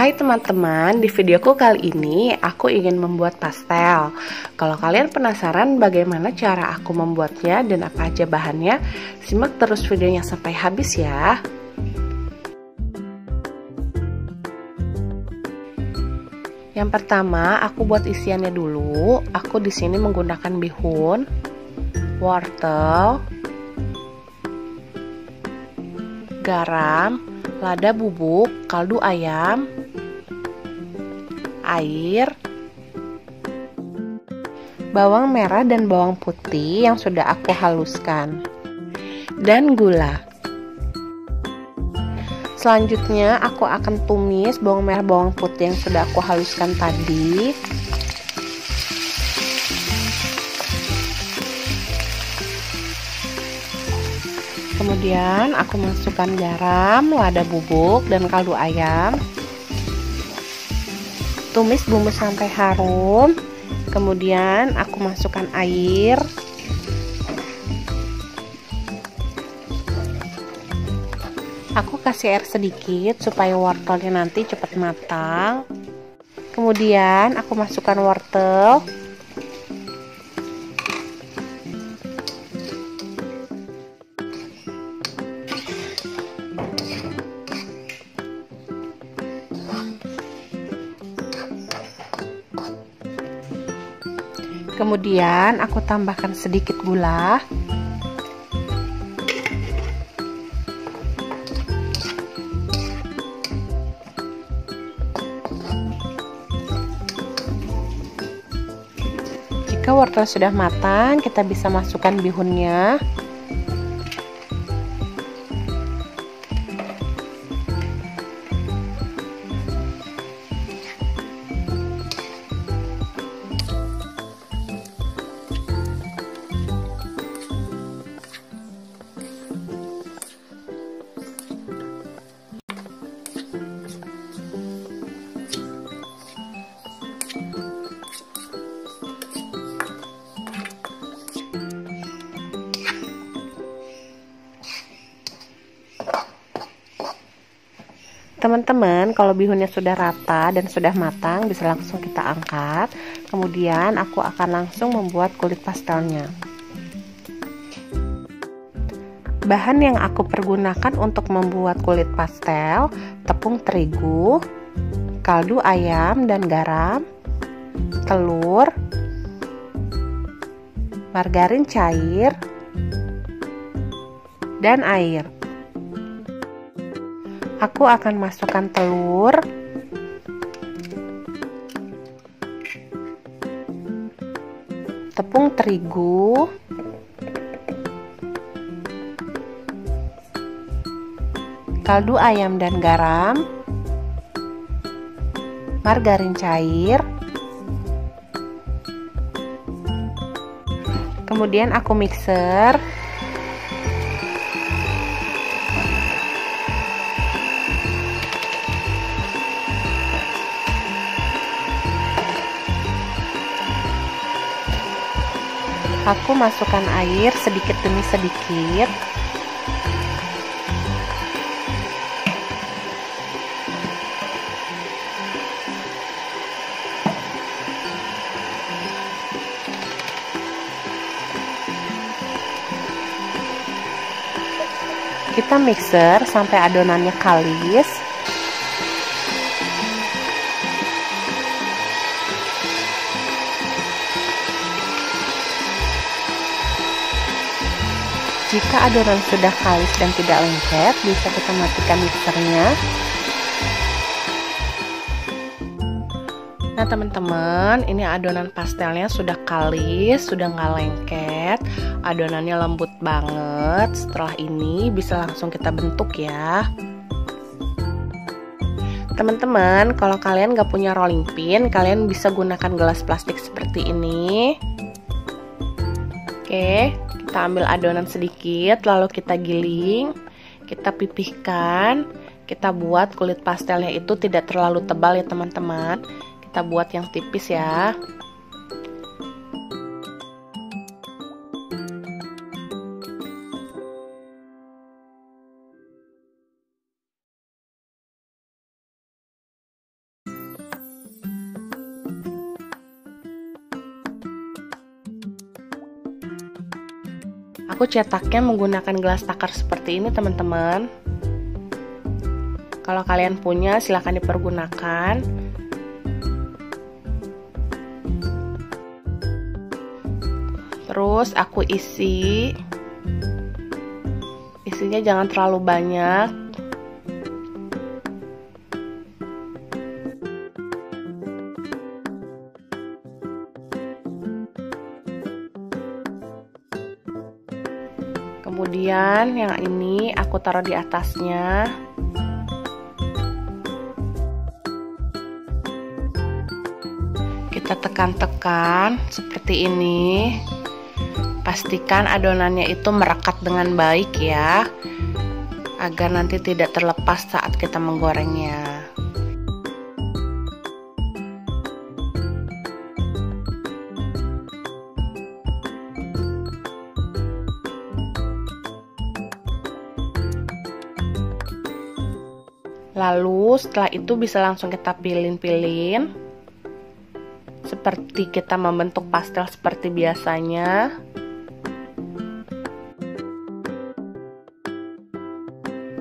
Hai teman-teman, di videoku kali ini aku ingin membuat pastel. Kalau kalian penasaran bagaimana cara aku membuatnya dan apa aja bahannya, simak terus videonya sampai habis ya. Yang pertama, aku buat isiannya dulu. Aku di sini menggunakan bihun, wortel, garam, lada bubuk, kaldu ayam, air, bawang merah dan bawang putih yang sudah aku haluskan, dan gula. Selanjutnya aku akan tumis bawang merah bawang putih yang sudah aku haluskan tadi. Kemudian aku masukkan garam, lada bubuk, dan kaldu ayam. Tumis bumbu sampai harum. Kemudian aku masukkan air. Aku kasih air sedikit supaya wortelnya nanti cepat matang. Kemudian aku masukkan wortel. Kemudian aku tambahkan sedikit gula. Jika wortel sudah matang, kita bisa masukkan bihunnya. Teman-teman, kalau bihunnya sudah rata dan sudah matang, bisa langsung kita angkat. Kemudian aku akan langsung membuat kulit pastelnya. Bahan yang aku pergunakan untuk membuat kulit pastel: tepung terigu, kaldu ayam dan garam, telur, margarin cair, dan air. Aku akan masukkan telur, tepung terigu, kaldu ayam dan garam, margarin cair. Kemudian aku mixer. Aku masukkan air sedikit demi sedikit. Kita mixer sampai adonannya kalis. Jika adonan sudah kalis dan tidak lengket, bisa kita matikan mixernya. Nah teman-teman, ini adonan pastelnya sudah kalis, sudah nggak lengket, adonannya lembut banget. Setelah ini bisa langsung kita bentuk ya. Teman-teman, kalau kalian nggak punya rolling pin, kalian bisa gunakan gelas plastik seperti ini. Oke, kita ambil adonan sedikit, lalu kita giling, kita pipihkan. Kita buat kulit pastelnya itu tidak terlalu tebal ya teman-teman. Kita buat yang tipis ya. Aku cetaknya menggunakan gelas takar seperti ini teman-teman. Kalau kalian punya silahkan dipergunakan. Terus aku isinya jangan terlalu banyak. Kemudian yang ini aku taruh di atasnya. Kita tekan-tekan seperti ini. Pastikan adonannya itu merekat dengan baik ya, agar nanti tidak terlepas saat kita menggorengnya. Lalu setelah itu bisa langsung kita pilin-pilin seperti kita membentuk pastel seperti biasanya.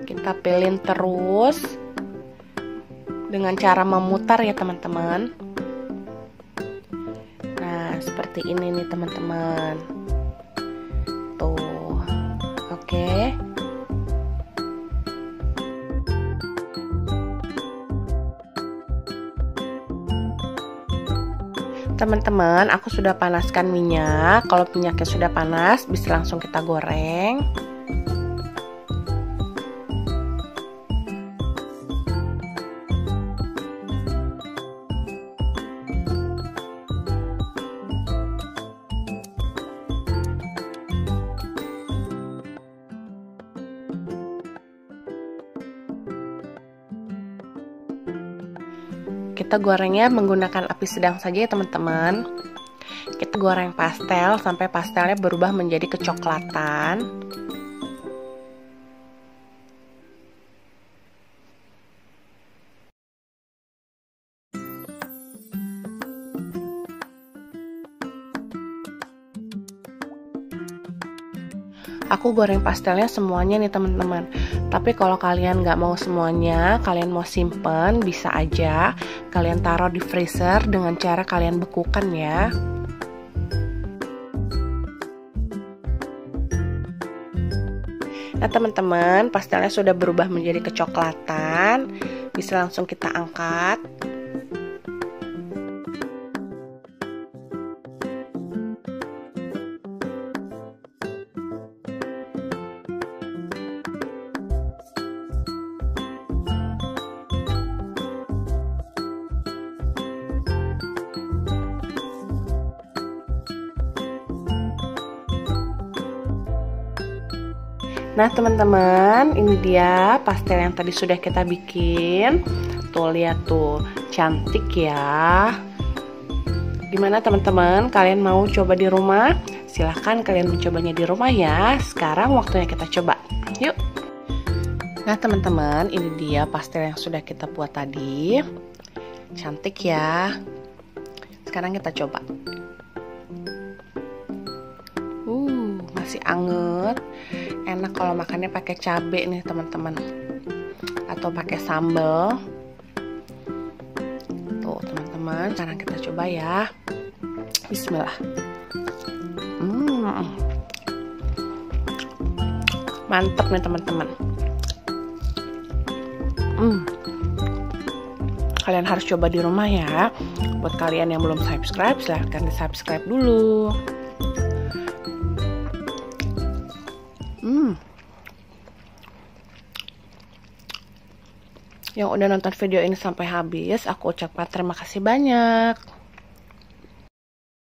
Kita pilin terus dengan cara memutar ya teman-teman. Nah, seperti ini nih teman-teman. Tuh. Oke. Teman-teman, aku sudah panaskan minyak. Kalau minyaknya sudah panas, bisa langsung kita goreng. Kita gorengnya menggunakan api sedang saja ya teman-teman. Kita goreng pastel sampai pastelnya berubah menjadi kecoklatan. Aku goreng pastelnya semuanya nih teman-teman. Tapi kalau kalian nggak mau semuanya, kalian mau simpen, bisa aja kalian taruh di freezer dengan cara kalian bekukan ya. Nah teman-teman, pastelnya sudah berubah menjadi kecoklatan. Bisa langsung kita angkat. Nah teman-teman, ini dia pastel yang tadi sudah kita bikin. Tuh lihat tuh, cantik ya. Gimana teman-teman, kalian mau coba di rumah? Silahkan kalian mencobanya di rumah ya. Sekarang waktunya kita coba, yuk. Nah teman-teman, ini dia pastel yang sudah kita buat tadi. Cantik ya. Sekarang kita coba. Masih anget. Enak kalau makannya pakai cabai nih teman-teman, atau pakai sambal. Tuh teman-teman, sekarang kita coba ya. Bismillah. Mantap nih teman-teman. Kalian harus coba di rumah ya. Buat kalian yang belum subscribe, silahkan di subscribe dulu. Yang udah nonton video ini sampai habis, aku ucapkan terima kasih banyak.